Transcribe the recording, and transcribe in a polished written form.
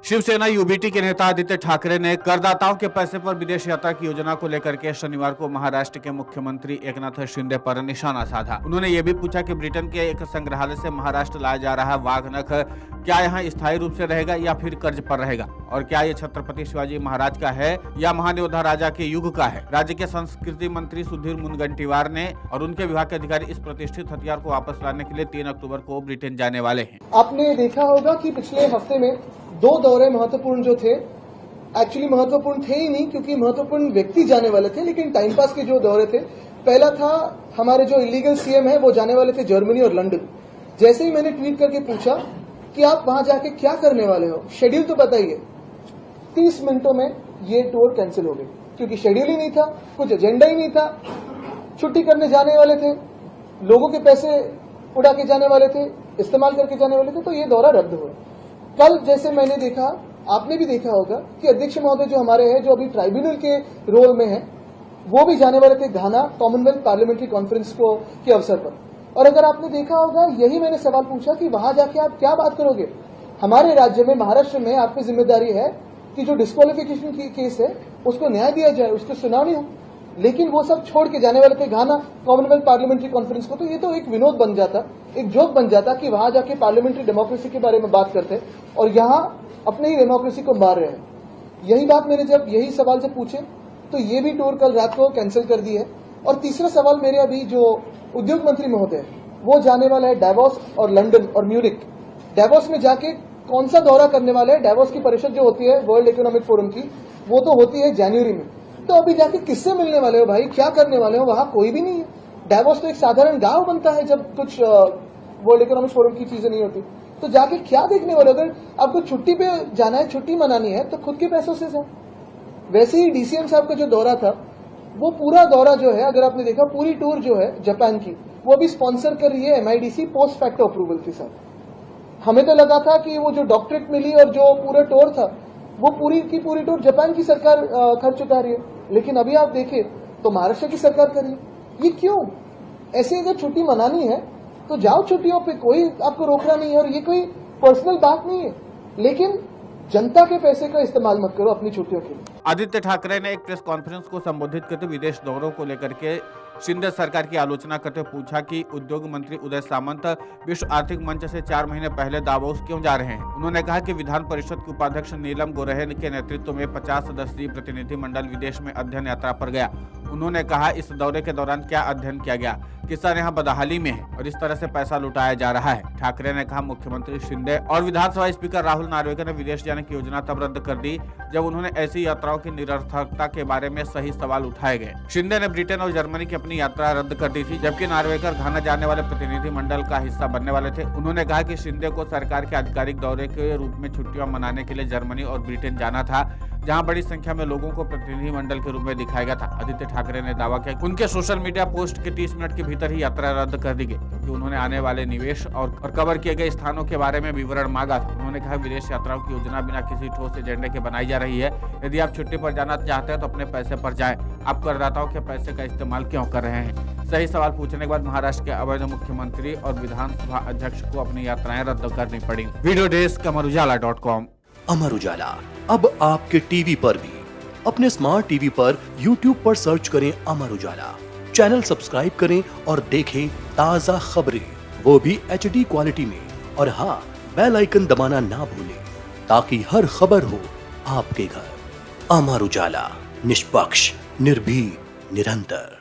Shiv Sena UBT के नेता आदित्य ठाकरे ने करदाताओं के पैसे पर विदेश यात्रा की योजना को लेकर के शनिवार को महाराष्ट्र के मुख्यमंत्री एकनाथ शिंदे पर निशाना साधा। उन्होंने ये भी पूछा कि ब्रिटेन के एक संग्रहालय से महाराष्ट्र लाया जा रहा वाघ नख क्या यहाँ स्थायी रूप से रहेगा या फिर कर्ज पर रहेगा, और क्या ये छत्रपति शिवाजी महाराज का है या महान योद्धा राजा के युग का है। राज्य के संस्कृति मंत्री सुधीर मुनगंटीवार ने और उनके विभाग के अधिकारी इस प्रतिष्ठित हथियार को वापस लाने के लिए 3 अक्टूबर को ब्रिटेन जाने वाले हैं। आपने देखा होगा कि पिछले हफ्ते में 2 दौरे महत्वपूर्ण जो थे, एक्चुअली महत्वपूर्ण थे ही नहीं क्योंकि महत्वपूर्ण व्यक्ति जाने वाले थे, लेकिन टाइम पास के जो दौरे थे, पहला था हमारे जो इलीगल सीएम है वो जाने वाले थे जर्मनी और लंदन। जैसे ही मैंने ट्वीट करके पूछा कि आप वहां जाके क्या करने वाले हो, शेड्यूल तो बताइए, 30 मिनटों में ये टूर कैंसिल हो गई क्योंकि शेड्यूल ही नहीं था, कुछ एजेंडा ही नहीं था, छुट्टी करने जाने वाले थे, लोगों के पैसे उड़ा के जाने वाले थे, इस्तेमाल करके जाने वाले थे, तो ये दौरा रद्द हुआ। कल जैसे मैंने देखा, आपने भी देखा होगा कि अध्यक्ष महोदय जो हमारे हैं, जो अभी ट्राइब्यूनल के रोल में है, वो भी जाने वाले थे घाना कॉमनवेल्थ पार्लियामेंट्री कॉन्फ्रेंस को के अवसर पर। और अगर आपने देखा होगा, यही मैंने सवाल पूछा कि वहां जाके आप क्या बात करोगे। हमारे राज्य में, महाराष्ट्र में आपकी जिम्मेदारी है कि जो डिस्क्वालिफिकेशन की केस है उसको न्याय दिया जाए, उसकी सुनवाई हो, लेकिन वो सब छोड़ के जाने वाले थे घाना कॉमनवेल्थ पार्लियामेंट्री कॉन्फ्रेंस को। तो ये तो एक विनोद बन जाता, एक जोक बन जाता कि वहां जाके पार्लियामेंट्री डेमोक्रेसी के बारे में बात करते और यहां अपने ही डेमोक्रेसी को मार रहे हैं। यही बात मैंने जब यही सवाल जब पूछे तो ये भी टूर कल रात को कैंसिल कर दी है। और तीसरा सवाल मेरे अभी जो उद्योग मंत्री महोदय वो जाने वाला है डावोस और लंदन और म्यूनिक। डावोस में जाके कौन सा दौरा करने वाले हैं, डावोस की परिषद जो होती है वर्ल्ड इकोनॉमिक फोरम की, वो तो होती है जनवरी में। तो अभी जाके किससे मिलने वाले हो भाई, क्या करने वाले हो, वहां कोई भी नहीं है। डावोस तो एक साधारण गांव बनता है जब कुछ वर्ल्ड इकोनॉमिक फोरम की चीजें नहीं होती। तो जाके क्या देखने वाले, अगर आपको छुट्टी पे जाना है, छुट्टी मनानी है तो खुद के पैसों से जाओ। वैसे ही डीसीएम साहब का जो दौरा था, वो पूरा दौरा जो है, अगर आपने देखा, पूरी टूर जो है जापान की, वो अभी स्पॉन्सर कर रही है MIDC पोस्ट फैक्टो अप्रूवल के साथ। हमें तो लगा था कि वो जो डॉक्टरेट मिली और जो पूरा टूर था, वो पूरी की पूरी टूर जापान की सरकार खर्च उठा रही है, लेकिन अभी आप देखें तो महाराष्ट्र की सरकार कर रही है। ये क्यों? ऐसे अगर छुट्टी मनानी है तो जाओ छुट्टियों पे, कोई आपको रोकना नहीं है, और ये कोई पर्सनल बात नहीं है, लेकिन जनता के पैसे का इस्तेमाल मत करो अपनी छुट्टियों के लिए। आदित्य ठाकरे ने एक प्रेस कॉन्फ्रेंस को संबोधित करते विदेश दौरों को लेकर के शिंदे सरकार की आलोचना करते हुए पूछा कि उद्योग मंत्री उदय सामंत विश्व आर्थिक मंच से 4 महीने पहले दावोस क्यों जा रहे हैं। उन्होंने कहा कि विधान परिषद के उपाध्यक्ष नीलम गोरहें के नेतृत्व में 50 सदस्यीय प्रतिनिधि मंडल विदेश में अध्ययन यात्रा पर गया। उन्होंने कहा इस दौरे के दौरान क्या अध्ययन किया गया, किसान यहाँ बदहाली में है और इस तरह से पैसा लुटाया जा रहा है। ठाकरे ने कहा मुख्यमंत्री शिंदे और विधानसभा स्पीकर राहुल नार्वेकर ने विदेश जाने की योजना तब रद्द कर दी जब उन्होंने ऐसी यात्राओं की निरर्थकता के बारे में सही सवाल उठाए गए। शिंदे ने ब्रिटेन और जर्मनी की अपनी यात्रा रद्द कर दी थी, जबकि नार्वेकर घाना जाने वाले प्रतिनिधि मंडल का हिस्सा बनने वाले थे। उन्होंने कहा कि शिंदे को सरकार के आधिकारिक दौरे के रूप में छुट्टियां मनाने के लिए जर्मनी और ब्रिटेन जाना था, जहां बड़ी संख्या में लोगों को प्रतिनिधि मंडल के रूप में दिखाया गया था। आदित्य ठाकरे ने दावा किया उनके सोशल मीडिया पोस्ट के 30 मिनट के भीतर ही यात्रा रद्द कर दी गई, क्योंकि उन्होंने आने वाले निवेश और कवर किए गए स्थानों के बारे में विवरण मांगा था। उन्होंने कहा विदेश यात्राओं की योजना बिना किसी ठोस एजेंडे के बनाई जा रही है। यदि आप छुट्टी पर जाना चाहते हैं तो अपने पैसे पर जाएं। आप करदाताओं के पैसे का इस्तेमाल क्यों कर रहे हैं। सही सवाल पूछने के बाद महाराष्ट्र के अवैध मुख्यमंत्री और विधानसभा अध्यक्ष को अपनी यात्राएं रद्द करनी पड़ी। Video desk अमरुजाला.com। अमर उजाला अब आपके टीवी पर भी। अपने स्मार्ट टीवी पर YouTube पर सर्च करें अमर उजाला, चैनल सब्सक्राइब करें और देखें ताजा खबरें, वो भी HD क्वालिटी में। और हाँ, बेल आइकन दबाना ना भूलें ताकि हर खबर हो आपके घर। अमर उजाला, निष्पक्ष, निर्भीक, निरंतर।